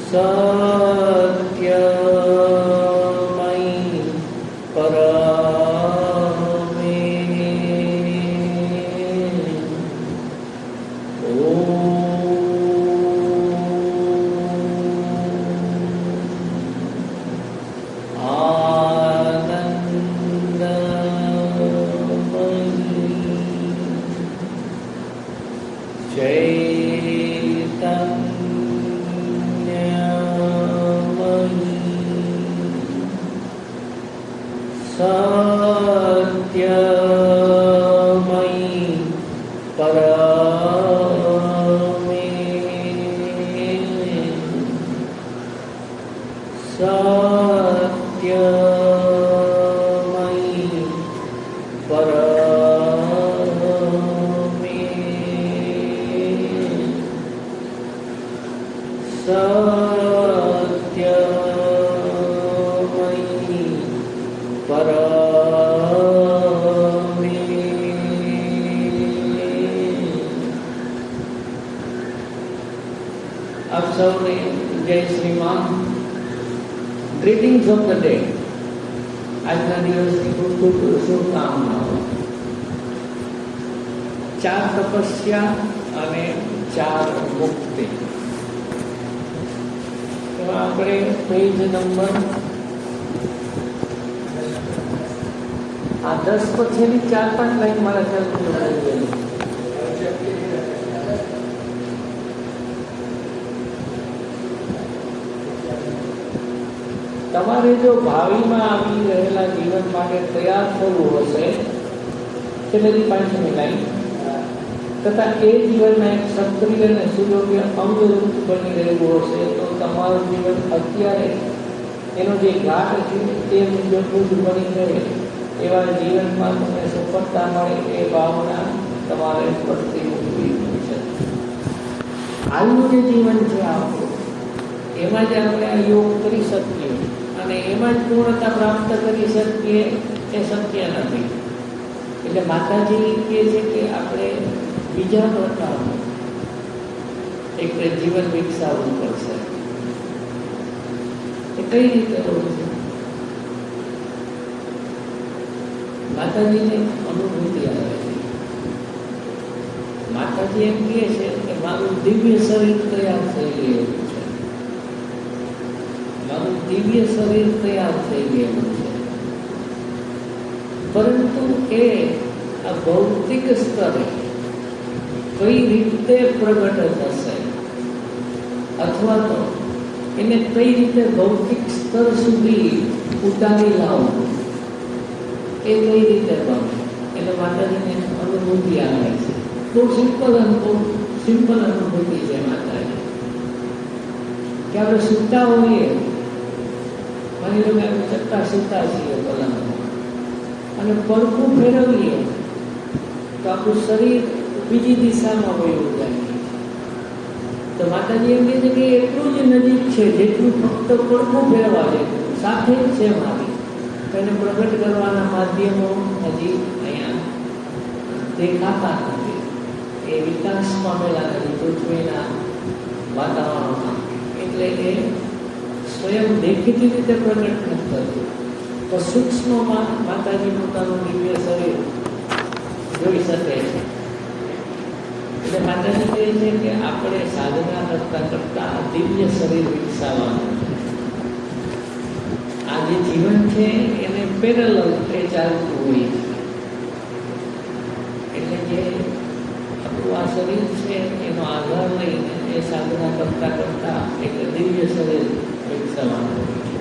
સત્યમયી પરમે સત્યમયી પરમે સત્યમયી પરમે સત્યમયી પરમે આપ સૌને જય શ્રીમાન. Greetings of the day. આજના દિવસની ખૂબ ખૂબ શુભકામનાઓ. 4 તપસ્યા અને 4 મુક્તિ. આપણે પેજ નંબર 10 પછીની 4-5 લાઈન મારા ખ્યાલથી તમારે જો ભાવિમાં આવી રહેલા જીવન માટે તૈયાર થવું હશે છેલ્લી 5મી લાઈન તથા એ જીવનના એક સક્રિય અને સુયોગ્ય અંગરૂપ બની રહેવું હશે તો તમારું જીવન અત્યારે એનો જે ઘાટ છે તે મુજબનું જ બની રહે એવા જીવનમાં તમને સફળતા મળે એ ભાવના તમારે પડતી મૂકવી છે. હાલનું જે જીવન છે આપણું એમાં જ આપણે આ યોગ કરી શકીએ અને એમાં જ પૂર્ણતા પ્રાપ્ત કરી શકીએ એ શક્ય નથી. એટલે માતાજી કહે છે કે આપણે બીજા પ્રકારનું એક જીવન વિકસાવવું પડશે. એ કઈ રીતે હોવું છે? માતાજીને અનુભૂતિ આવે છે. માતાજી એમ કહે છે કે મારું દિવ્ય શરીર તૈયાર થઈ ગયું છે, મારું દિવ્ય શરીર તૈયાર થઈ ગયું છે, પરંતુ એ આ ભૌતિક સ્તરે કઈ રીતે પ્રગટ થશે અથવા તો એને કઈ રીતે ભૌતિક સ્તર સુધી ઉતારી લાવવું એ કઈ રીતે બને એટલે માતાજીને અનુભૂતિ આવે છે. બહુ સિમ્પલ અનુભૂતિ છે માતાજી કે આપણે સૂતા હોઈએ, માની લો કે આપણે ચટ્ટા સૂતા છીએ પલંગમાં અને પડખું ફેરવીએ તો આપણું શરીર બીજી દિશામાં વળ્યું જાય. તો માતાજી એમ કહે છે કે એટલું જ નજીક છે જેટલું ફક્ત પડખું ફેરવા જેટલું સાથે જ છે મારી. એને પ્રગટ કરવાના માધ્યમો હજી અહીંયા દેખાતા નથી. એ વિકાસ પામેલા નથી પૃથ્વીના વાતાવરણમાં, એટલે એ સ્વયં દેખીતી રીતે પ્રગટ નથી થતું. તો સૂક્ષ્મમાં માતાજી પોતાનું દિવ્ય શરીર જોઈ શકે છે. એટલે માતાજી કહે છે કે આપણે સાધના કરતા કરતા દિવ્ય શરીર વિકસાવવાનું છે. આ જે જીવન છે એને પેરેલલ એ ચાલતું હોય છે. એટલે જે આપણું આ શરીર છે એનો આધાર લઈને એ સાધના કરતા કરતા એક દિવ્ય શરીર વિકસાવવાનું હોય છે.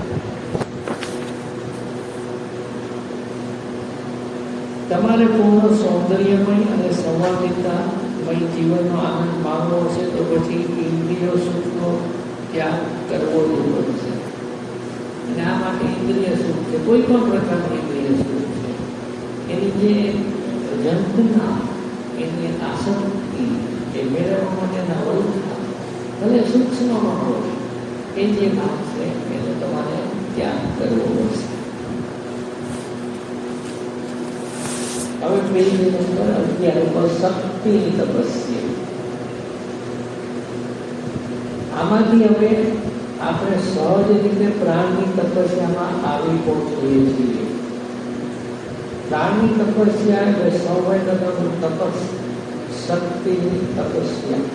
તમારે પૂર્ણ સૌંદર્યમય અને સંવાદિતામય જીવનનો આનંદ માણવો છે તો પછી ઇન્દ્રિયો સુખનો ત્યાગ કરવો જ પડશે. અને આ માટે ઇન્દ્રિય સુખ છે, કોઈ પણ પ્રકારનું ઇન્દ્રિય સુખ છે, એની જે ઝંખના, એની આસક્તિ, એ મેળવવા માટેના વલખા ભલે સૂક્ષ્મમાં હોય એ જે ભાગ છે એનો તમારે ત્યાગ કરવો પડશે. હવે પેજ નંબર 11 પર શક્તિની તપસ્યા. આમાંથી હવે આપણે સહજ રીતે પ્રાણની તપસ્યામાં આવી પહોંચીએ છીએ. પ્રાણની તપસ્યા એટલે સંવેદનાનું તપસ, શક્તિની તપસ્યા.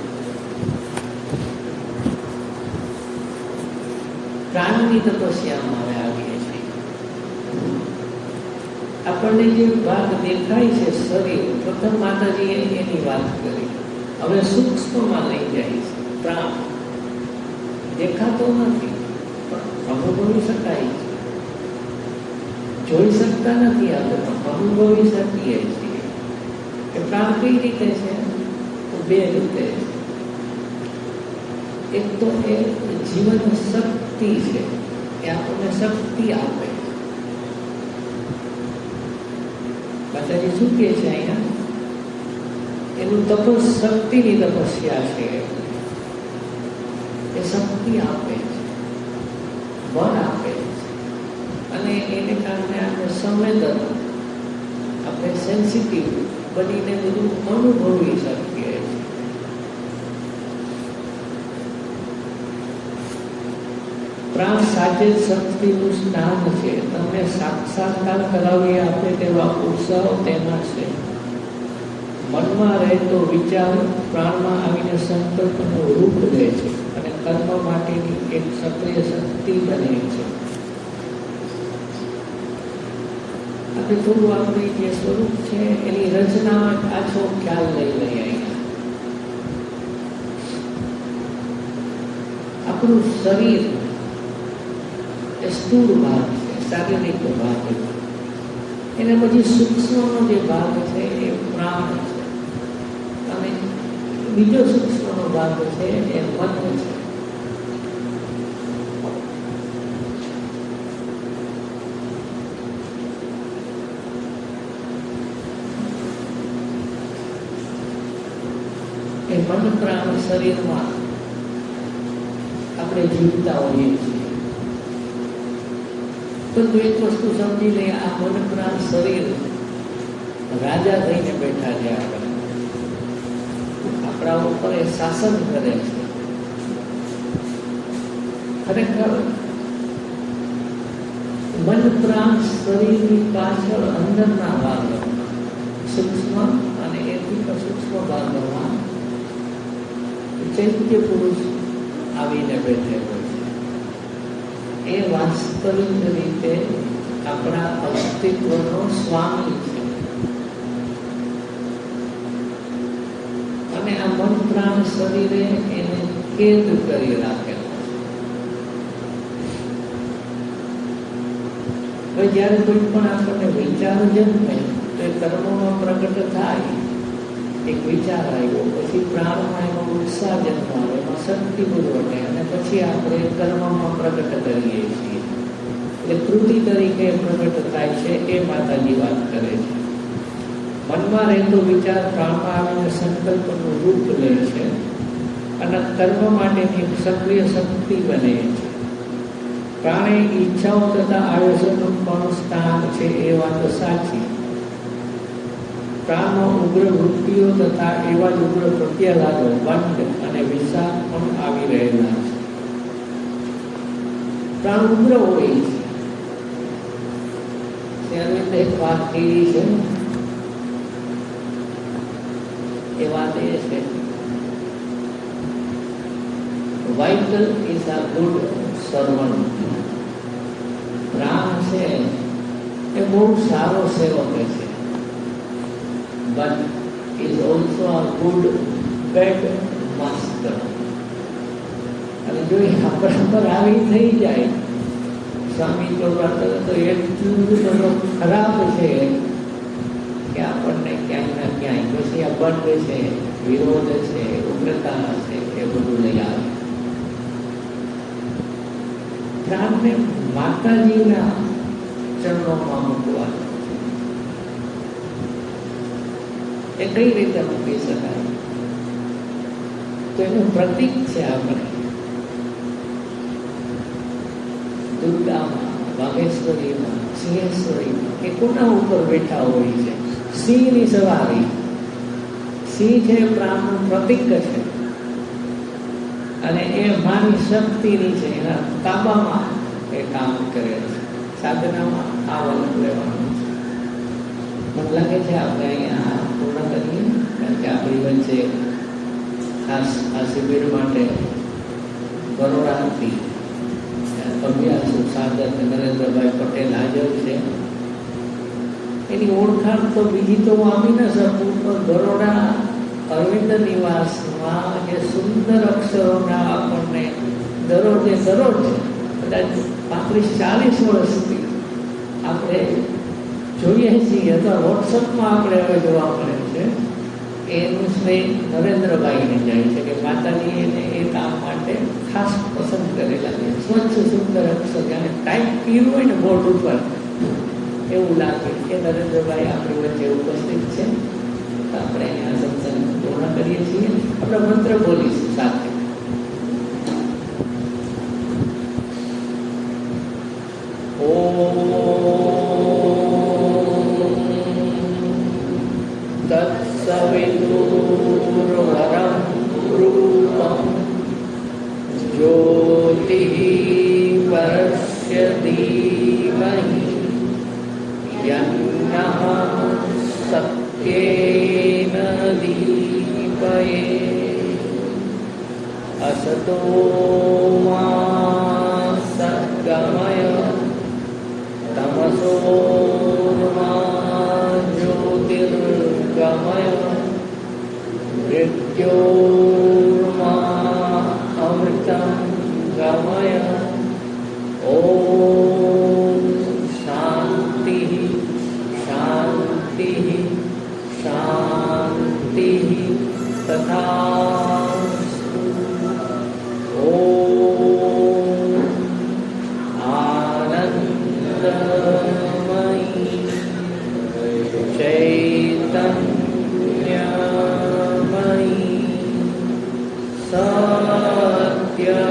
પ્રાણની તપસ્યામાં અમે આવીએ છીએ. આપણને જે ભાગ દેખાય છે શરીર, પ્રથમ માતાજીએ એની વાત કરી. હવે સૂક્ષ્મમાં લઈ જાય છે. પ્રાણ દેખાતો નથી પણ અનુભવી શકાય છે. જોઈ શકતા નથી આપણે પણ અનુભવી શકીએ છીએ. કે પ્રાણ કઈ રીતે છે? તો બે રીતે છે. એક તો એ જીવન શક્તિ છે, એ આપણને શક્તિ આપે. માતાજી શું કહે છે અહીંયા? એનું તપસ શક્તિની તપસ્યા છે. એ શક્તિ આપે છે, બળ આપે છે, અને એને કારણે આપણે સંવેદન, આપણે સેન્સિટિવ બનીને બધું અનુભવી શકીએ છીએ. પ્રાણ સાચે જ શક્તિનું સ્નાન છે. તમને સાક્ષાત્કાર કરાવી આપે તેવા ઉત્સાહ તેમાં છે. મનમાં રહેતો વિચાર પ્રાણમાં આવીને સંકલ્પનું રૂપ લે છે અને કર્મ માટેની એક સક્રિય શક્તિ બને છે. આપણે થોડું આપણે જે સ્વરૂપ છે એની રચના આછો ખ્યાલ લઈ લઈએ. અહીંયા આપણું શરીર એ સ્થૂળ ભાગ છે, શારીરિક ભાગ છે. એને પછી સૂક્ષ્મનો જે ભાગ છે એ પ્રાણ છે, અને બીજો સૂક્ષ્મનો ભાગ છે એ મન છે. એ મન પ્રાણ શરીરમાં આપણે જીવતા હોઈએ છીએ. પરંતુ એક વસ્તુ સમજી લે, આ મન પ્રાણ શરીર રાજા થઈને બેઠા છે. આપણા ઉપર એ શાસન કરે છે. ખરેખર મન પ્રાણ શરીરની પાછળ અંદરના ભાગમાં, સૂક્ષ્મ અને એથી સૂક્ષ્મ ભાગમાં ચૈત્ય પુરુષ આવીને બેઠેલો છે. એ વાસ્તવિક રીતે આપણા અસ્તિત્વનો સ્વામી છે. અને આ મન પ્રાણ શરીરે એને કેદ કરી રાખેલો છે. હવે જ્યારે કોઈ પણ આપણને વિચાર જન્મે તો એ કર્મોમાં પ્રગટ થાય. એક વિચાર આવ્યો, પછી પ્રાણમાં એનો ઉત્સાહ જન્માવે, એમાં શક્તિ વધે, અને પછી આપણે કર્મમાં પ્રગટ કરીએ છીએ. એટલે કૃતિ તરીકે પ્રગટ થાય છે. એ માતાજી વાત કરે છે. મનમાં રહેતો વિચાર પ્રાણમાં આવીને સંકલ્પનું રૂપ લે છે અને કર્મ માટેની સક્રિય શક્તિ બને છે. પ્રાણે ઈચ્છાઓ તથા આયોજનનું પણ સ્થાન છે, એ વાત સાચી. પ્રાણનો ઉગ્ર વૃત્તિઓ તથા એવા જ ઉગ્ર પ્રત્યાઘાતો, બંધ અને વિષાદ પણ આવી રહેલા છે. પ્રાણ ઉગ્ર હોય છે. ત્યારે એક વાત કહી છે, એ વાત એ છે, vital is a good servant. પ્રાણ છે એ બહુ સારો સેવક છે, but is also a good bad master. અને જો એ આપણા પર આવી થઈ જાય, સ્વામી ચોરાતર તો એટલું બધું ખરાબ છે કે આપણને ક્યાંય ના ક્યાંય પછી આ બંધ છે, વિરોધ છે, ઉગ્રતા છે, એ બધું લઈ આવે. પ્રાણને માતાજીના ચરણોમાં મૂકવા એ કઈ રીતે મૂકી શકાય? તો એનું પ્રતીક છે આપણે દુર્ગામાં, વાઘેશ્વરીમાં, સિંહેશ્વરીમાં એ કોના ઉપર બેઠા હોય છે? સિંહની સવારી. સિંહ છે પ્રાણનું પ્રતીક છે. અને એ માની શક્તિની છે, એના તાબામાં એ કામ કરે છે. સાધનામાં આ વલણ લેવાનું છે. મને લાગે છે આપણે અહીંયા પૂર્ણ કરીએ, કારણ કે આપણી વચ્ચે ખાસ આ શિબિર માટે બરોડાથી અભ્યાસુ સાધક નરેન્દ્રભાઈ પટેલ હાજર છે. એની ઓળખાણ તો બીજી તો હું આપી ન શકું, પણ બરોડા અરવિંદ નિવાસમાં જે સુંદર અક્ષરોના આપણને દરરોજે દરરોજ કદાચ 35-40 વર્ષથી આપણે જોઈએ છીએ, અથવા વોટ્સઅપમાં આપણે હવે જોવા મળે છે. એનું સ્નેહ નરેન્દ્રભાઈને જાય છે કે માતાજી એને એ કામ માટે ખાસ પસંદ કરેલા છે. સ્વચ્છ સુંદર અક્ષર જાણે ટાઈપ કર્યું હોય ને બોર્ડ ઉપર એવું લાગે કે નરેન્દ્રભાઈ આપણી વચ્ચે ઉપસ્થિત છે. આપણે અહીંયા સત્સંગ પૂર્ણ કરીએ છીએ. આપણે મંત્ર બોલીશું સાથે. તત્સવિતુર્વરં રૂપં જ્યોતિઃ પરસ્ય ધીમહિ યન્નઃ સત્યેન દીપયે અસતો મા સદ્ગમય તમસો મા જ્યોતિર્ગમય મૃત્યોર્મા અમૃતં ગમય. ઓમ શાંતિ શાંતિ શાંતિ તથાસ્તુ. ઓમ આનંદમયી ચૈતન્યમયી સત્ય